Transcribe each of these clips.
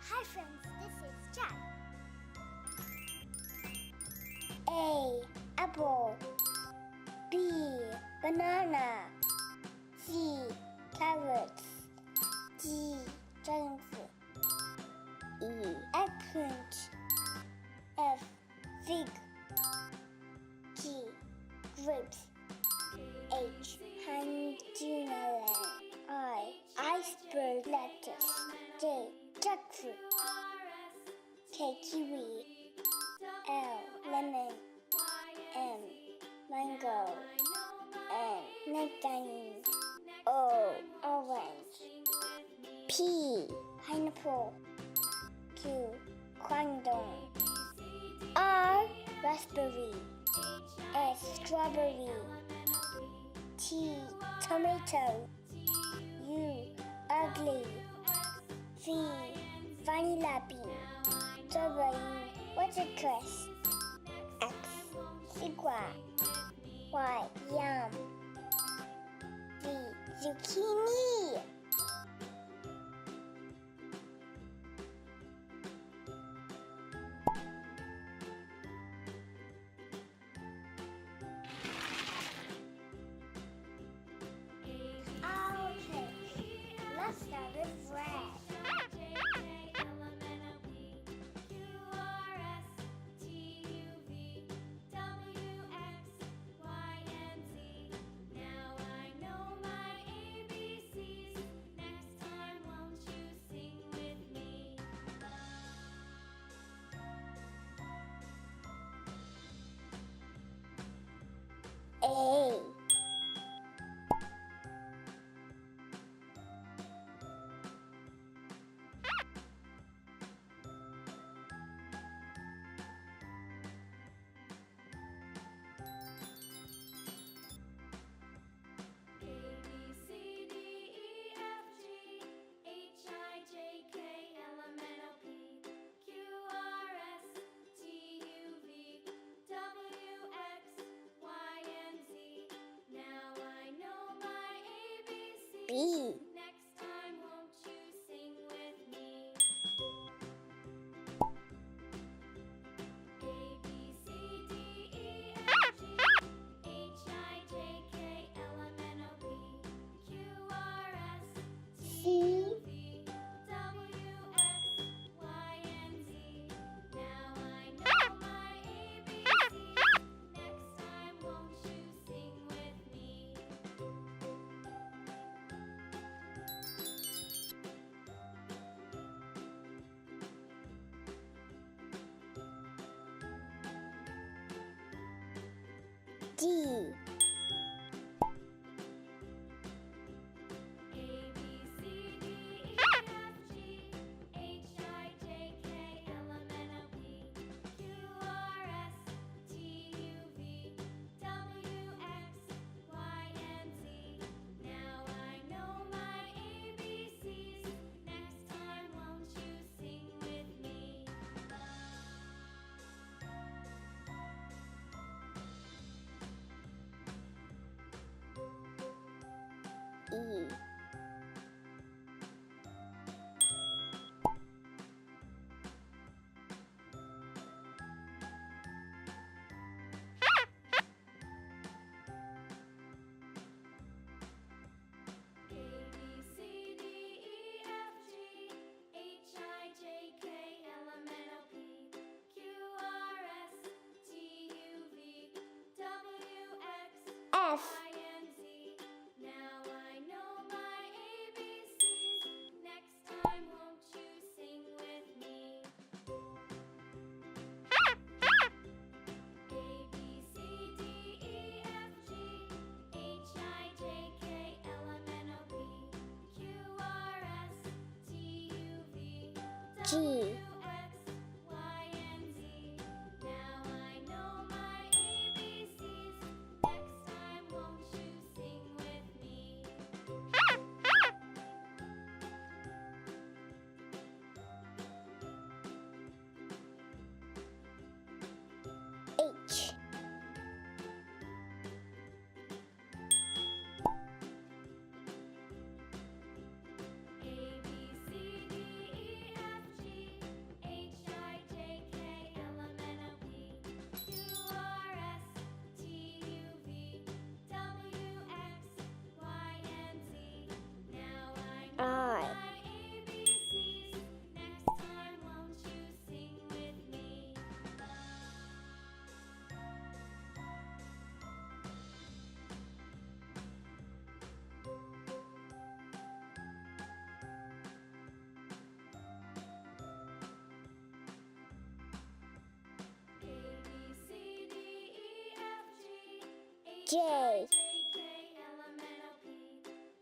Hi friends, this is Jack. A. Apple. B. Banana. C. Carrots. D. Dragon fruit. E. Eggplant. F. Fig. G. Grapes. H. Honeydew. I. Iceberg lettuce. J. Jackfruit. K. Kiwi. L. Lemon. M. Mango. N. Nectarine. O. Orange. P. Pineapple. Q. Quandong. R. Raspberry. S. Strawberry. T. Tomato. U. Ugly. V. Vanilla bean. W. Watercress. X. Sigua. Y. Yam. Z. Zucchini. Okay, let's start with red. A. B. Next time, won't you sing with me? A, B, C, D, E, F, G, H, I, J, K, L, M, N, O, P, Q, R, S, T, U, V, W, X, Y, and Z. Now I know my ABCs. Next time, won't you sing with me? D. A, B, C, D, E, F, G, H, I, J, K, L, M, N, O, P, Q, R, S, T, U, V, W, X, Y, and Z. Now I know my ABCs. Next time, won't you sing with me? E. A, B, C, D, E, F, G, H, I, J, K, L, M, N, O, P, Q, R, S, T, U, V, W, X, F. Y, and Z. Now I know my ABCs. Next time, won't you sing with me? A, B, C, D, E, F, G, H, I, J, K, L, M, N, O, P, Q, R, S, T, U, V, G. W, X, Y, and Z. Now I know my ABCs. Next time, won't you sing with me? H. A, B, C, D, E, F, G, J. J K L M N O P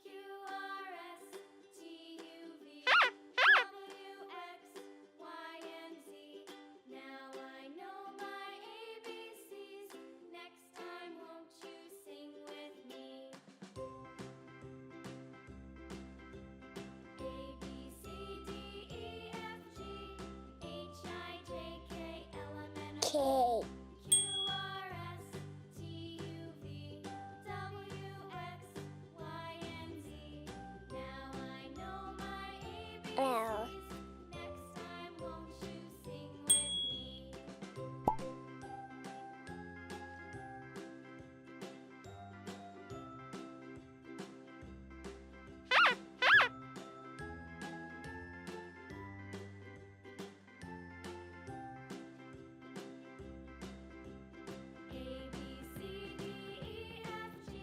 Q R S T U V W X Y and Z. Now I know my ABCs. Next time, won't you sing with me? A B C D E F G H I J K L M N O P K. Q R S T U V W X Y and Z. Now I know my L. ABCs. Next time, won't you sing with me? A B C D E F G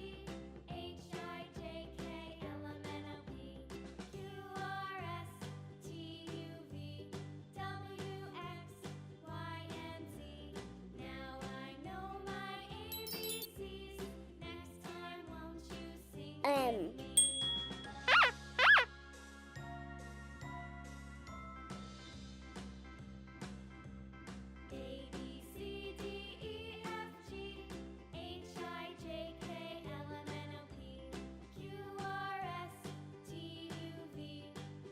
H I J K L M N O P Q R S T U V W X Y and Z. Now I know my ABCs. Next time, won't you sing M. with me? A B C D E F G H I J K L M N O P Q R S T U V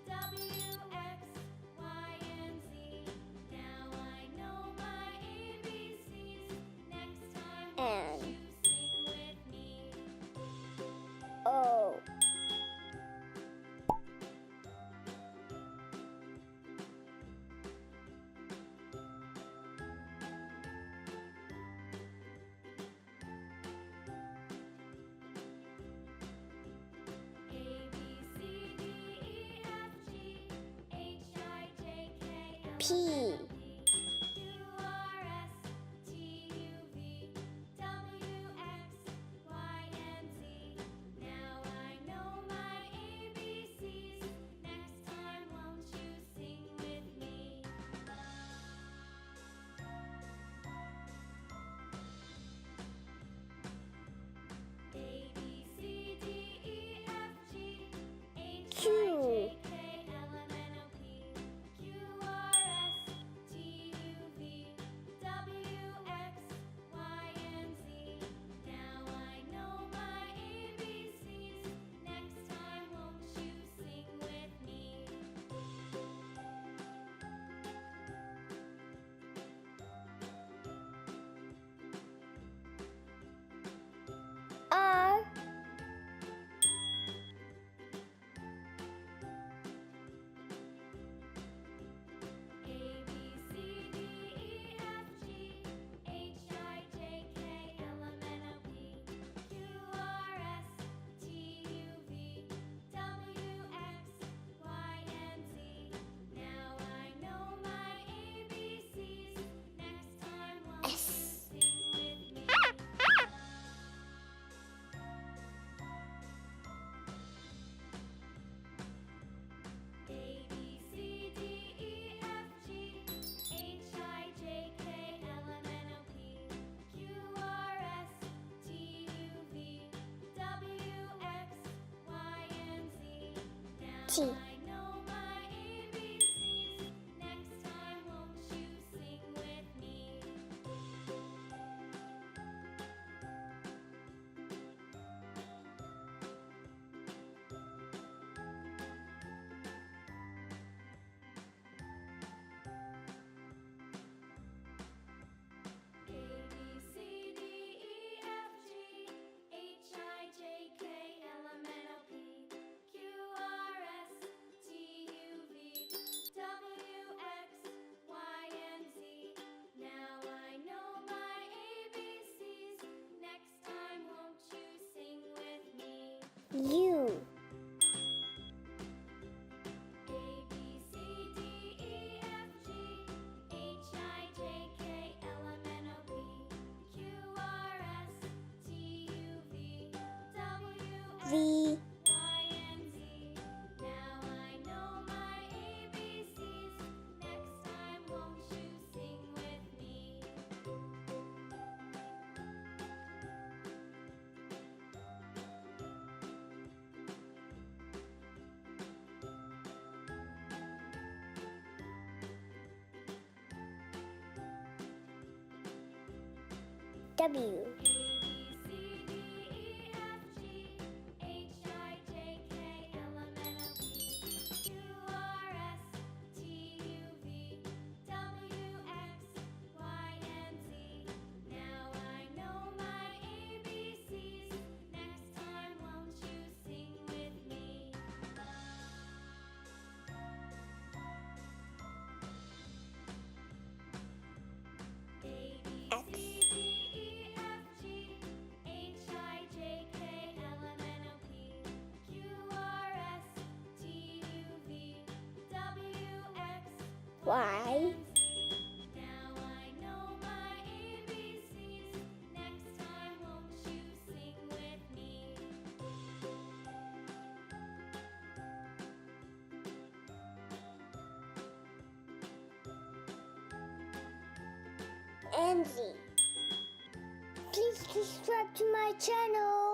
W X Y and Z. Now I know my ABCs. Next time, won't N. you sing with me? O. A B C D E F G H I J K L P. M N O P Q R S T U V W X Y and Z. Now I know my ABCs. Next time, won't you sing with me? A B C D E F G H Q. I J K L M N O P Q R S T U V W X Y and Z. Now I know my ABCs. Next time, won't you sing with me? R. A B C D E F G H I J K L M N O P Q R S T U V W X Y and Z. Now I know my ABCs. Next time, won't you S. sing with me? A B C D E F G H I J K L M N O P Q R S T U V W X Y and Z. Now T. I know my ABCs. Next time, won't you sing with me? A B C D E F G H I J K L M N O P Q R S T U V W X Y and Z. Now I know my ABCs. Next time, won't you sing with me? U. A B C D E F G H I J K L M N O P Q R S T U V W X V. Y and Z. Now I know my ABCs. Next time, won't you sing with me? W. X. Y. Now I know my ABCs. Next time, won't you sing with me? And Z. Please subscribe to my channel.